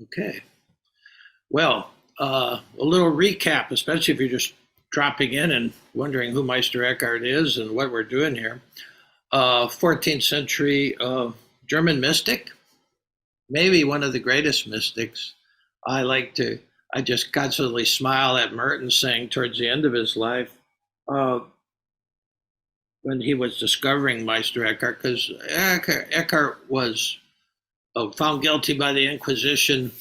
Okay. Well, a little recap, especially if you're just dropping in and wondering who Meister Eckhart is and what we're doing here. 14th century German mystic, maybe one of the greatest mystics. I like to, I just constantly smile at Merton saying towards the end of his life, uh, when he was discovering Meister Eckhart, because Eckhart was found guilty by the Inquisition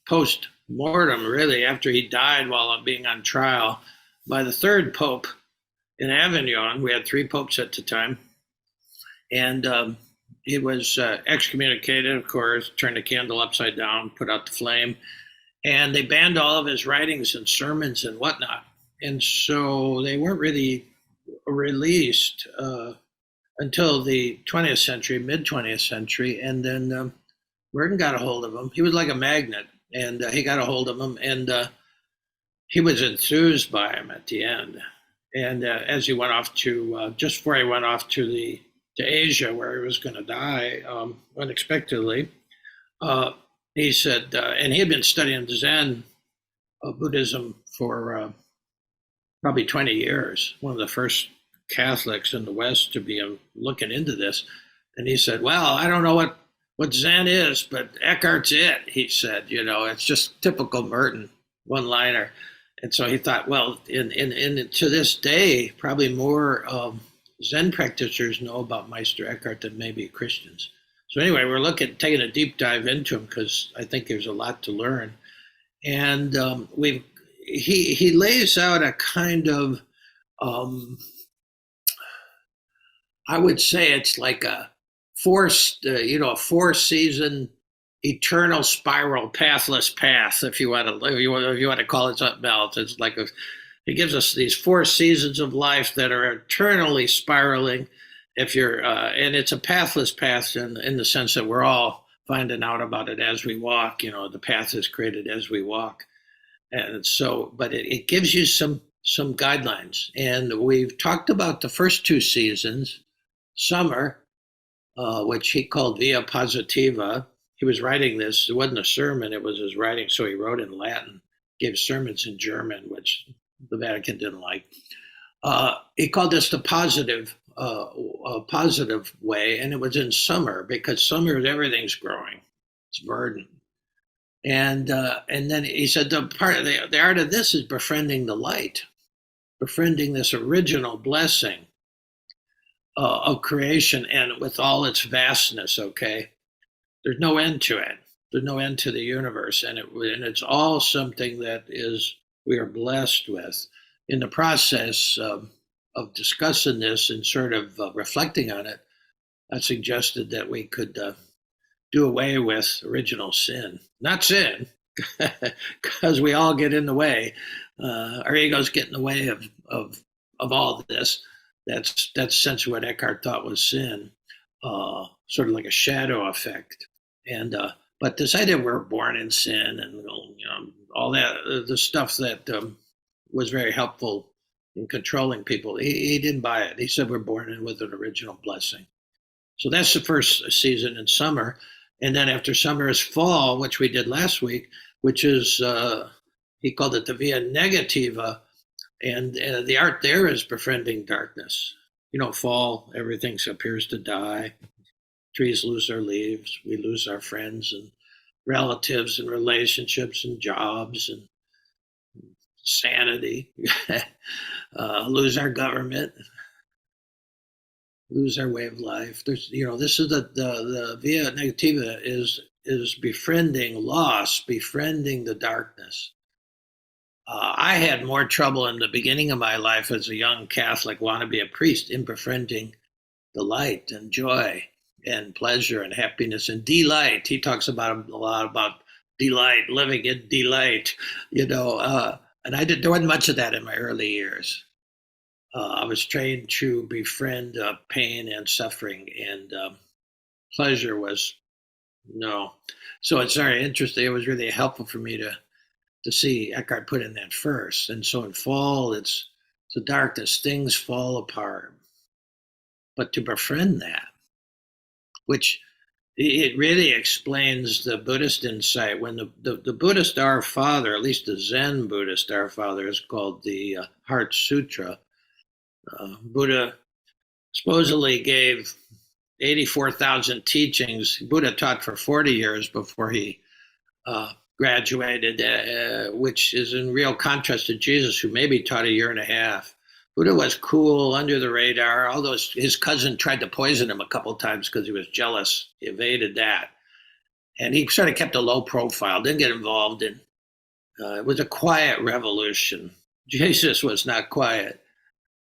post mortem, really, after he died while being on trial by the third pope in Avignon. We had three popes at the time. And he was excommunicated, of course, turned the candle upside down, put out the flame. And they banned all of his writings and sermons and whatnot. And so they weren't really released until the 20th century, mid 20th century. And then Merton got a hold of him. He was like a magnet, and he got a hold of him, and he was enthused by him at the end. And as he went off to, just before he went off to Asia, where he was going to die unexpectedly, he said, and he had been studying Zen Buddhism for probably 20 years, one of the first Catholics in the West to be looking into this. And he said, well, I don't know what Zen is, but Eckhart's it, he said. It's just typical Merton one-liner. And so he thought, well, in to this day, probably more Zen practitioners know about Meister Eckhart than maybe Christians. So anyway, we're taking a deep dive into him because I think there's a lot to learn. And he lays out a kind of, I would say it's like a a 4-season eternal spiral, pathless path, if you want to call it something else. It's like he gives us these 4 seasons of life that are eternally spiraling. If you're, and it's a pathless path in the sense that we're all finding out about it as we walk. The path is created as we walk, and so, but it gives you some guidelines. And we've talked about the first 2 seasons, summer, which he called Via Positiva. He was writing this. It wasn't a sermon, it was his writing, so he wrote in Latin, gave sermons in German, which the Vatican didn't like. He called this the positive way, and it was in summer, because summer everything's growing. It's verdant. And then he said the art of this is befriending the light, befriending this original blessing of creation, and with all its vastness. Okay, there's no end to it. There's no end to the universe, and it's all something that we are blessed with. In the process of discussing this and sort of reflecting on it, I suggested that we could do away with original sin, not sin, because we all get in the way. Our egos get in the way of all this. That's essentially what Eckhart thought was sin, sort of like a shadow effect. And but this idea we're born in sin and all that, the stuff that was very helpful in controlling people, he didn't buy it. He said we're born in with an original blessing. So that's the first season in summer. And then after summer is fall, which we did last week, which is, he called it the Via Negativa. And the art there is befriending darkness. Fall, everything appears to die. Trees lose their leaves. We lose our friends and relatives and relationships and jobs and sanity. Lose our government. Lose our way of life. This is the Via Negativa is befriending loss, befriending the darkness. I had more trouble in the beginning of my life as a young Catholic, want to be a priest, in befriending the light and joy and pleasure and happiness and delight. He talks about a lot about delight, living in delight, and there wasn't much of that in my early years. I was trained to befriend pain and suffering, and pleasure was no. So it's very interesting. It was really helpful for me to see Eckhart put in that first. And so in fall, it's the darkness, things fall apart. But to befriend that, which it really explains the Buddhist insight. When the Buddhist Our Father, at least the Zen Buddhist Our Father, is called the Heart Sutra. Buddha supposedly gave 84,000 teachings. Buddha taught for 40 years before he graduated, which is in real contrast to Jesus, who maybe taught a year and a half. Buddha was cool, under the radar. Although his cousin tried to poison him a couple of times because he was jealous, he evaded that, and he sort of kept a low profile. Didn't get involved in. It was a quiet revolution. Jesus was not quiet.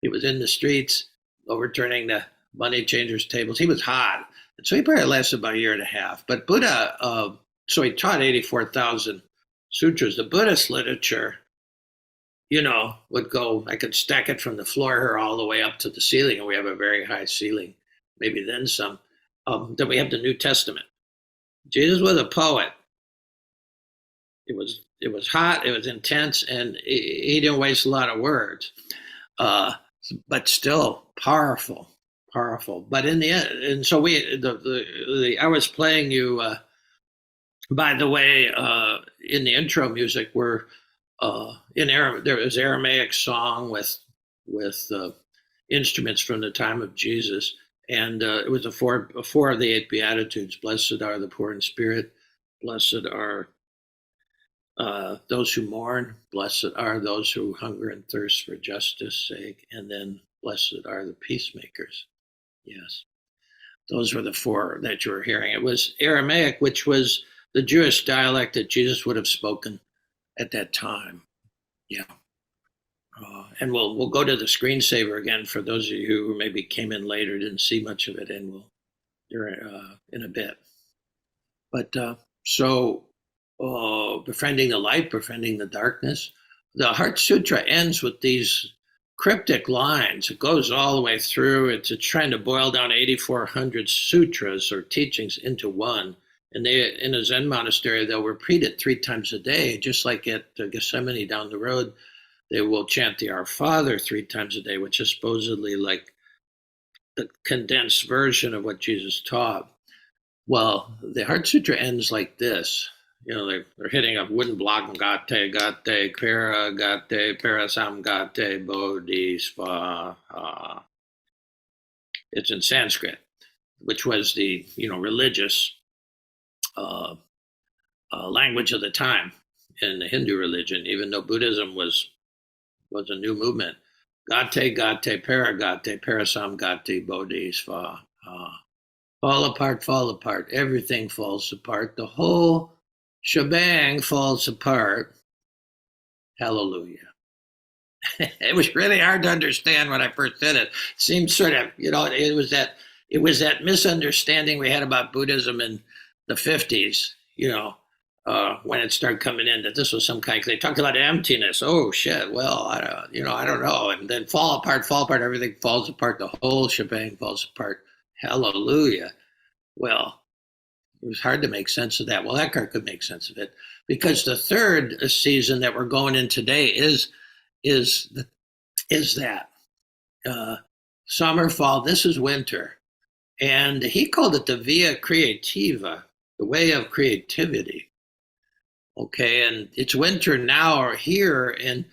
He was in the streets, overturning the money changers' tables. He was hot, and so he probably lasted about a year and a half. But Buddha, so he taught 84,000 sutras. The Buddhist literature, would go, I could stack it from the floor here all the way up to the ceiling, and we have a very high ceiling, maybe then some. Then we have the New Testament. Jesus was a poet. It was hot, it was intense, and he didn't waste a lot of words, but still powerful, powerful. But in the end, and so I was playing you. By the way, in the intro music, we're in Aram, there was Aramaic song with instruments from the time of Jesus, and it was four of the eight Beatitudes. Blessed are the poor in spirit. Blessed are those who mourn. Blessed are those who hunger and thirst for justice' sake. And then blessed are the peacemakers. Yes, those were the four that you were hearing. It was Aramaic, which was the Jewish dialect that Jesus would have spoken at that time. Yeah. And we'll go to the screensaver again for those of you who maybe came in later, didn't see much of it, and we'll in a bit. But so befriending the light, befriending the darkness. The Heart Sutra ends with these cryptic lines. It goes all the way through. It's trying to boil down 8,400 sutras or teachings into one. And they, in a Zen monastery, they'll repeat it 3 times a day, just like at Gethsemane down the road. They will chant the Our Father 3 times a day, which is supposedly like the condensed version of what Jesus taught. Well, the Heart Sutra ends like this. They're hitting a wooden block. Gate, gate, para, gate, parasam, gate, bodhisvaha. It's in Sanskrit, which was the religious language of the time in the Hindu religion, even though Buddhism was a new movement. Gate, gate, para, gate, parasam, gate, bodhisvaha. Fall apart, everything falls apart. The whole shebang falls apart. Hallelujah. It was really hard to understand when I first said it. It seemed sort of, it was that misunderstanding we had about Buddhism in the 50s, when it started coming in, that this was some kind, they talked about emptiness. Oh shit. Well, I don't know. And then fall apart, everything falls apart. The whole shebang falls apart. Hallelujah. Well, it was hard to make sense of that. Well, Eckhart could make sense of it, because the third season that we're going in today is that summer, fall. This is winter, and he called it the via creativa, the way of creativity. Okay, and it's winter now or here, and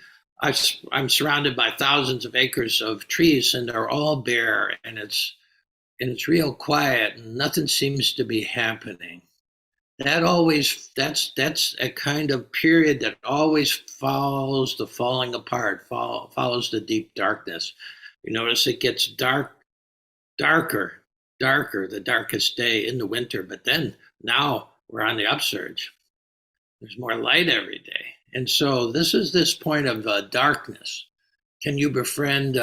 I'm surrounded by thousands of acres of trees, and they're all bare, and it's real quiet, and nothing seems to be happening. That's a kind of period that always follows the falling apart, follows the deep darkness. You notice it gets darker, the darkest day in the winter, but then now we're on the upsurge. There's more light every day. And so this is this point of darkness. Can you befriend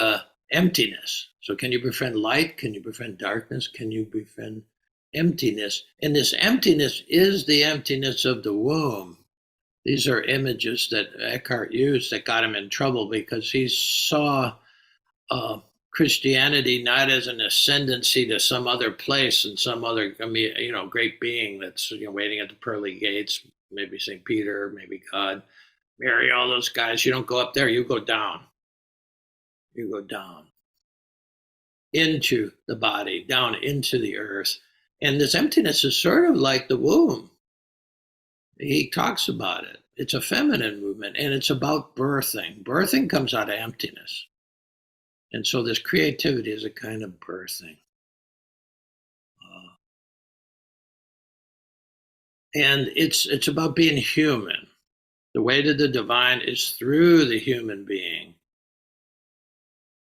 emptiness? So can you befriend light? Can you befriend darkness? Can you befriend emptiness? And this emptiness is the emptiness of the womb. These are images that Eckhart used that got him in trouble, because he saw Christianity not as an ascendancy to some other place and some other, great being that's waiting at the pearly gates, maybe St. Peter, maybe God, Mary, all those guys. You don't go up there, you go down. You go down into the body, down into the earth. And this emptiness is sort of like the womb. He talks about it. It's a feminine movement, and it's about birthing. Birthing comes out of emptiness. And so this creativity is a kind of birthing. And it's about being human. The way to the divine is through the human being.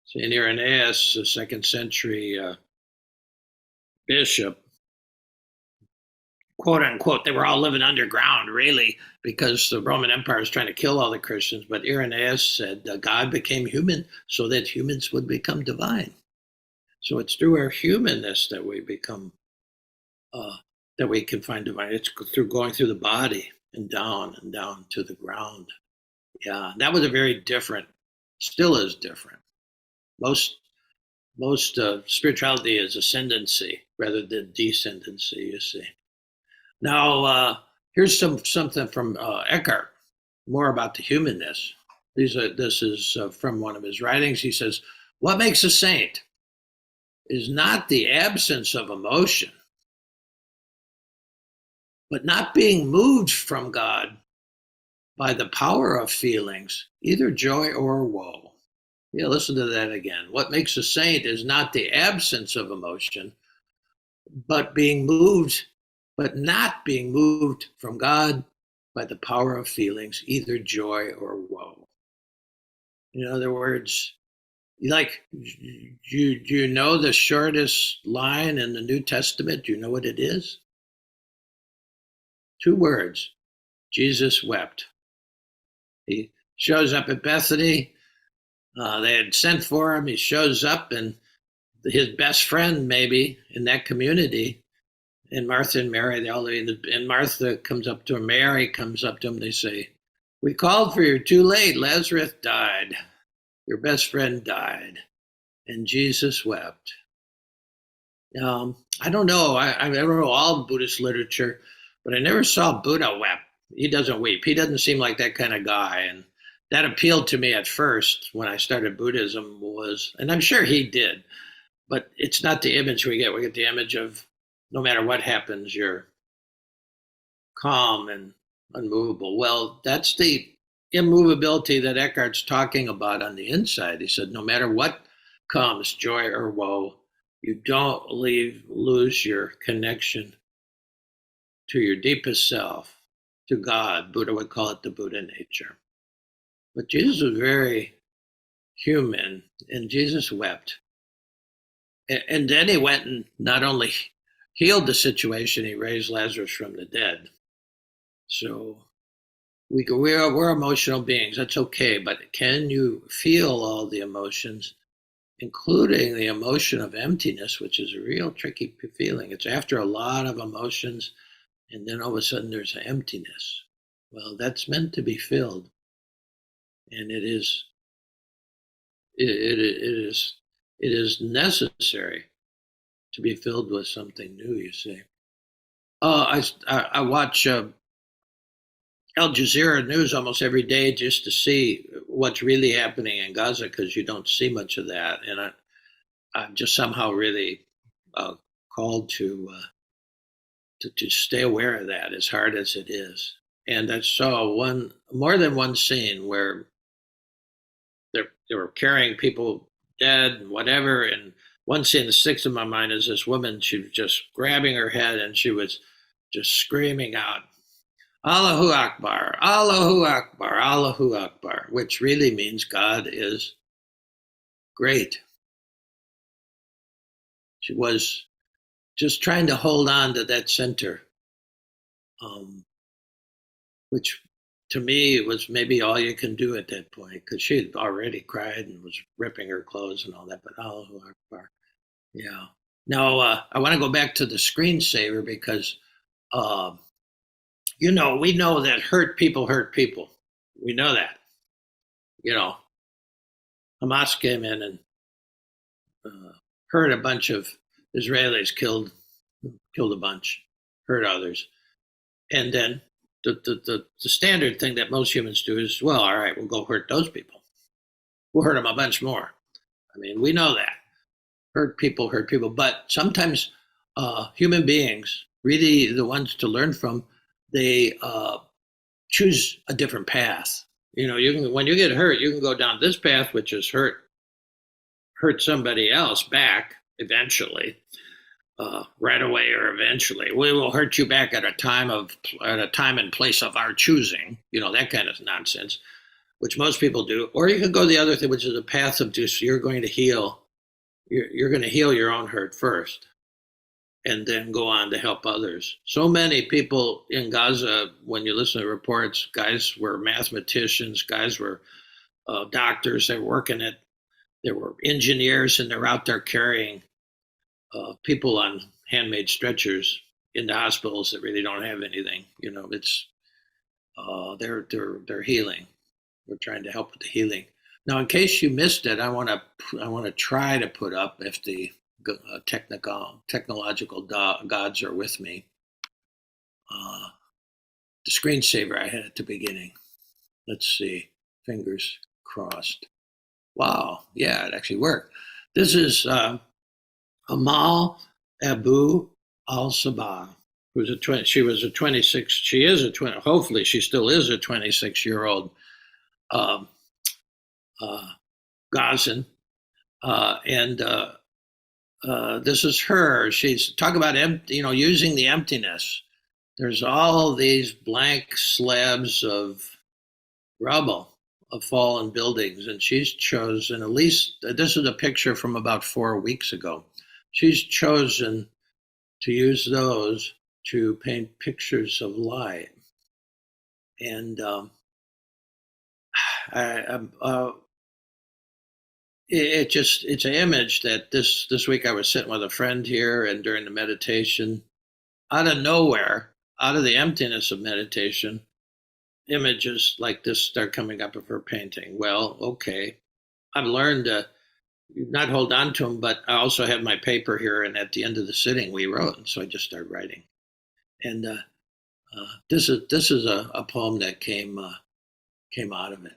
St. Irenaeus, the second century bishop, quote unquote, they were all living underground, really, because the Roman Empire was trying to kill all the Christians. But Irenaeus said God became human so that humans would become divine. So it's through our humanness that we become, that we can find divine. It's through going through the body and down to the ground. Yeah, that was a very different, still is different. Most spirituality is ascendancy rather than descendancy, you see. Now, here's something from Eckhart, more about the humanness. This is from one of his writings. He says, what makes a saint is not the absence of emotion, but not being moved from God by the power of feelings, either joy or woe. Yeah, listen to that again. What makes a saint is not the absence of emotion, but not being moved from God by the power of feelings, either joy or woe. In other words, like, you know the shortest line in the New Testament? Do you know what it is? 2 words. Jesus wept. He shows up at Bethany. They had sent for him. He shows up, and his best friend, maybe, in that community, and Martha and Mary, and Martha comes up to him, Mary comes up to him, they say, we called for you too late. Lazarus died. Your best friend died. And Jesus wept. I don't know. I never know all Buddhist literature, but I never saw Buddha wept. He doesn't weep. He doesn't seem like that kind of guy. And that appealed to me at first when I started Buddhism and I'm sure he did, but it's not the image we get. We get the image of no matter what happens, you're calm and unmovable. Well, that's the immovability that Eckhart's talking about on the inside. He said, no matter what comes, joy or woe, you don't lose your connection to your deepest self, to God. Buddha would call it the Buddha nature. But Jesus was very human, and Jesus wept. And then he went and not only healed the situation, he raised Lazarus from the dead. So we're emotional beings. That's okay. But can you feel all the emotions, including the emotion of emptiness, which is a real tricky feeling? It's after a lot of emotions, and then all of a sudden there's an emptiness. Well, that's meant to be filled. And it is necessary to be filled with something new, you see. I watch Al Jazeera News almost every day just to see what's really happening in Gaza, because you don't see much of that. And I'm just somehow really called to stay aware of that, as hard as it is. And I saw more than one scene where they were carrying people dead and whatever. And one scene that sticks in my mind is this woman. She was just grabbing her head and she was just screaming out, Allahu Akbar, Allahu Akbar, Allahu Akbar, which really means God is great. She was just trying to hold on to that center, which to me was maybe all you can do at that point, because she had already cried and was ripping her clothes and all that. But Allahu Akbar, yeah. Now I want to go back to the screensaver because we know that hurt people hurt people. We know that. Hamas came in and hurt a bunch of Israelis, killed a bunch, hurt others, and then the standard thing that most humans do is, well, all right, we'll go hurt those people. We'll hurt them a bunch more. I mean, we know that. Hurt people, but sometimes human beings, really the ones to learn from, they choose a different path. You can, when you get hurt, you can go down this path, which is hurt somebody else back eventually, right away or eventually. We will hurt you back at a time and place of our choosing. That kind of nonsense, which most people do. Or you can go the other thing, which is a path of just you're going to heal. You're going to heal your own hurt first, and then go on to help others. So many people in Gaza, when you listen to reports, guys were mathematicians, guys were doctors, they're working at, there were engineers, and they're out there carrying people on handmade stretchers into hospitals that really don't have anything. It's they're healing. We're trying to help with the healing. Now, in case you missed it, I want to try to put up, if the technological gods are with me, uh, the screensaver I had at the beginning. Let's see, fingers crossed. Wow, yeah, it actually worked. This is Amal Abu Al Sabah, who's she was a 26. She is a 20. Hopefully, she still is a 26-year-old um, uh, Gazan, and this is her. She's talk about using the emptiness. There's all these blank slabs of rubble of fallen buildings, and she's chosen, at least this is a picture from about 4 weeks ago. She's chosen to use those to paint pictures of light, and I, it's an image that this week I was sitting with a friend here, and during the meditation, out of nowhere, out of the emptiness of meditation, images like this start coming up of her painting. Well, okay, I've learned to not hold on to them, but I also have my paper here, and at the end of the sitting, we wrote, and so I just started writing. And this is a poem that came out of it,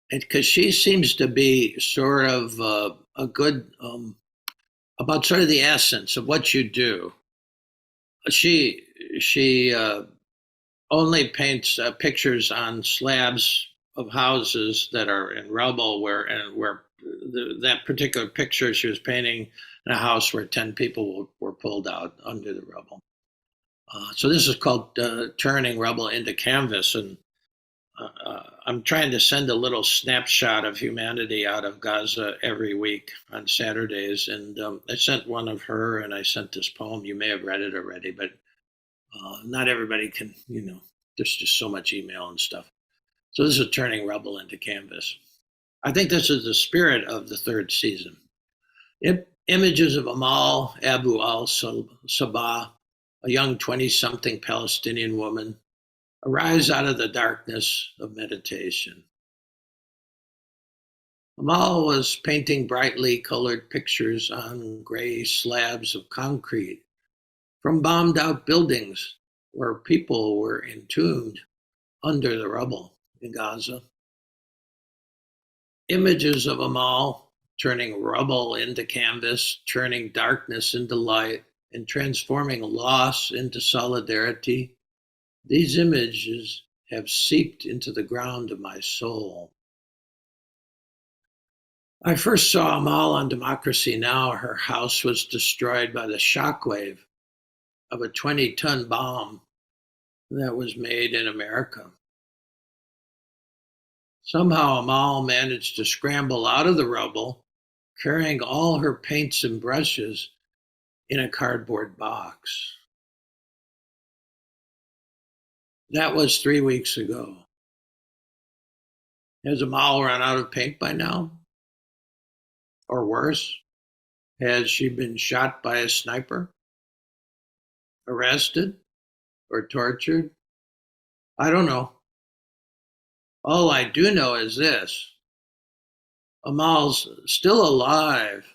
because she seems to be sort of a good about sort of the essence of what you do. She only paints pictures on slabs of houses that are in rubble, where that particular picture she was painting in a house where 10 people were pulled out under the rubble. So this is called turning rubble into canvas, and I'm trying to send a little snapshot of humanity out of Gaza every week on Saturdays, and I sent one of her, and I sent this poem. You may have read it already, but not everybody can. There's just so much email and stuff. So this is turning rubble into canvas. I think this is the spirit of the third season. Images of Amal Abu al Sabah, a young 20-something Palestinian woman, arise out of the darkness of meditation. Amal was painting brightly colored pictures on gray slabs of concrete from bombed out buildings where people were entombed under the rubble in Gaza. Images of Amal turning rubble into canvas, turning darkness into light, and transforming loss into solidarity. These images have seeped into the ground of my soul. I first saw Amal on Democracy Now! Her house was destroyed by the shockwave of a 20-ton bomb that was made in America. Somehow Amal managed to scramble out of the rubble, carrying all her paints and brushes in a cardboard box. That was 3 weeks ago. Has Amal run out of paint by now? Or worse, has she been shot by a sniper? Arrested? Or tortured? I don't know. All I do know is this: Amal's still alive,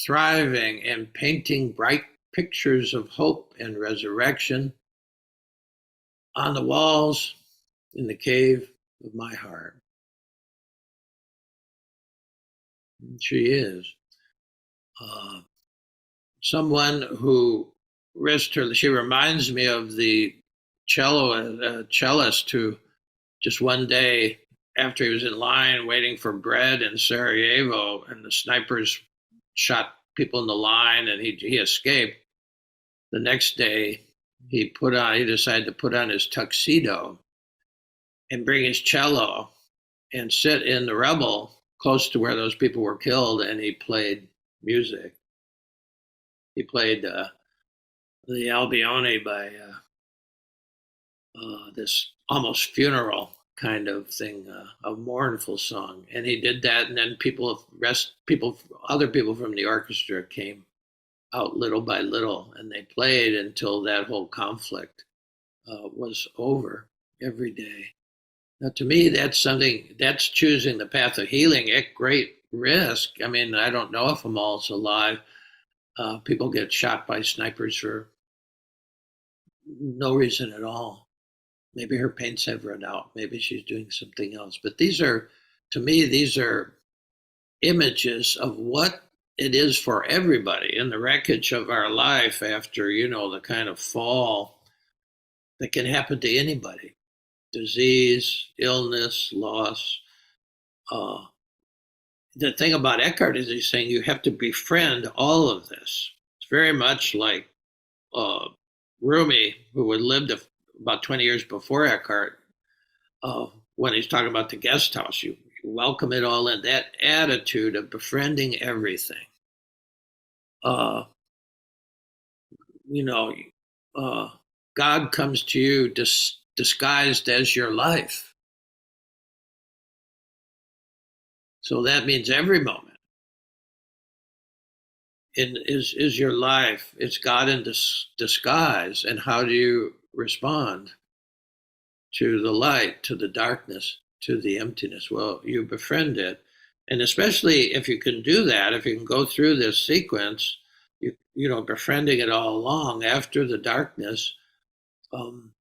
thriving, and painting bright pictures of hope and resurrection on the walls in the cave of my heart. And she is. someone who risked her. She reminds me of the cellist who just one day after he was in line waiting for bread in Sarajevo, and the snipers shot people in the line, and he escaped. The next day, he decided to put on his tuxedo and bring his cello and sit in the rubble close to where those people were killed, and he played music. He played the Albione by this almost funeral kind of thing, a mournful song, and he did that, and then other people from the orchestra came out little by little, and they played until that whole conflict was over every day. Now, to me, that's choosing the path of healing at great risk. I mean, I don't know if Amal's alive. People get shot by snipers for no reason at all. Maybe her paints have run out. Maybe she's doing something else. But to me, these are images of what it is for everybody in the wreckage of our life after, the kind of fall that can happen to anybody. Disease, illness, loss. The thing about Eckhart is he's saying you have to befriend all of this. It's very much like Rumi, who had lived about 20 years before Eckhart, when he's talking about the guest house, you welcome it all in. That attitude of befriending everything. God comes to you disguised as your life. So that means every moment is your life. It's God in disguise. And how do you respond to the light, to the darkness, to the emptiness? Well, you befriend it. And especially if you can do that, if you can go through this sequence, befriending it all along after the darkness, and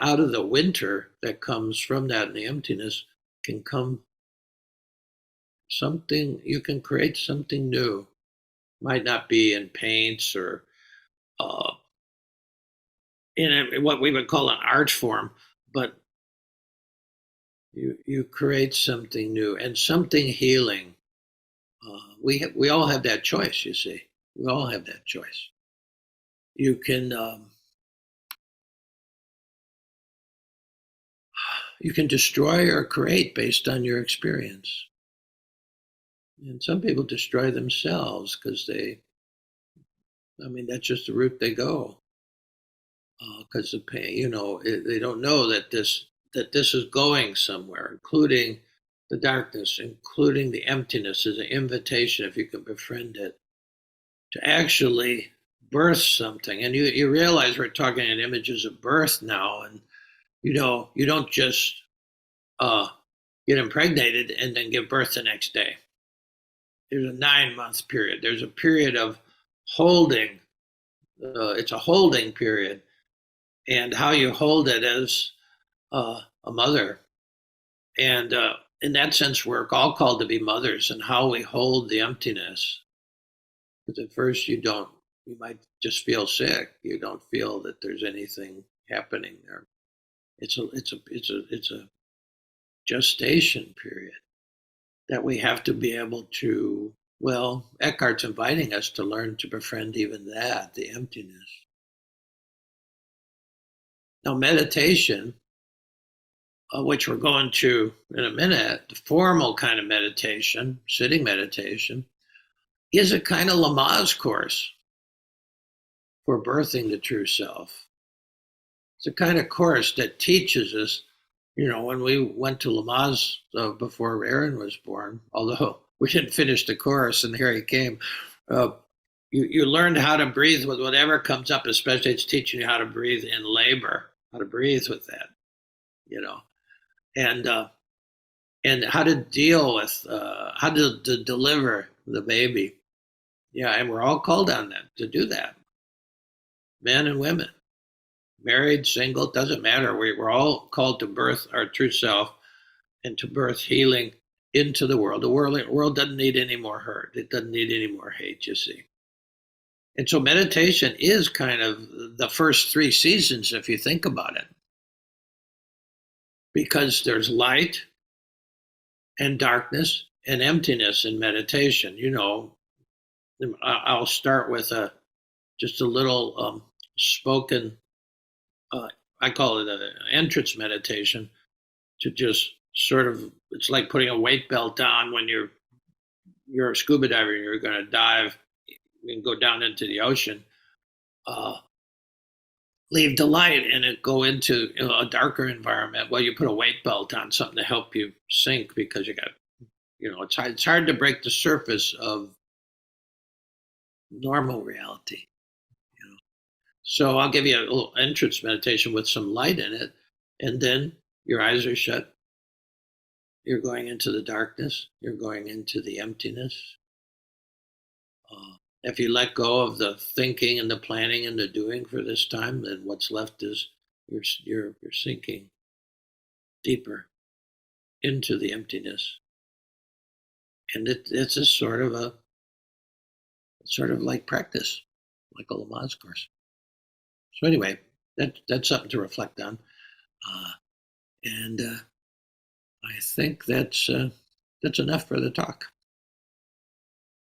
out of the winter that comes from that and the emptiness can come something, you can create something new. Might not be in paints or in what we would call an art form, but you create something new and something healing. We all have that choice, you see. We all have that choice. You can destroy or create based on your experience. And some people destroy themselves because that's just the route they go. Because the pain, they don't know that this is going somewhere, including the darkness, including the emptiness, is an invitation, if you can befriend it, to actually birth something. And you realize we're talking in images of birth now, and you don't just get impregnated and then give birth the next day. There's a 9-month period. There's a period of holding. It's a holding period, and how you hold it as a mother. And in that sense, we're all called to be mothers, and how we hold the emptiness. Because at first you might just feel sick. You don't feel that there's anything happening there. It's a gestation period that we have to be able to, Eckhart's inviting us to learn to befriend even that, the emptiness. Now, meditation, which we're going to in a minute, the formal kind of meditation, sitting meditation, is a kind of Lamaze course for birthing the true self. It's a kind of course that teaches us, when we went to Lamaze before Aaron was born, although we didn't finish the course and here he came, you learned how to breathe with whatever comes up, especially it's teaching you how to breathe in labor, how to breathe with that, and how to deal with, how to deliver the baby. Yeah, and we're all called on that, to do that. Men and women, married, single, doesn't matter. We're all called to birth our true self and to birth healing into the world. The world doesn't need any more hurt. It doesn't need any more hate, you see. And so meditation is kind of the first three seasons, if you think about it, because there's light and darkness and emptiness in meditation. I'll start with just a little spoken, uh, I call it an entrance meditation, to just sort of, it's like putting a weight belt on when you're a scuba diver and you're going to dive and go down into the ocean. Uh, Leave the light and it go into a darker environment. Well, you put a weight belt on, something to help you sink, because it's hard to break the surface of normal reality. You know? So I'll give you a little entrance meditation with some light in it, and then your eyes are shut. You're going into the darkness. You're going into the emptiness. If you let go of the thinking and the planning and the doing for this time, then what's left is you're sinking deeper into the emptiness, and it's a sort of like practice, like a Lamaze course. So anyway, that's something to reflect on, and I think that's enough for the talk.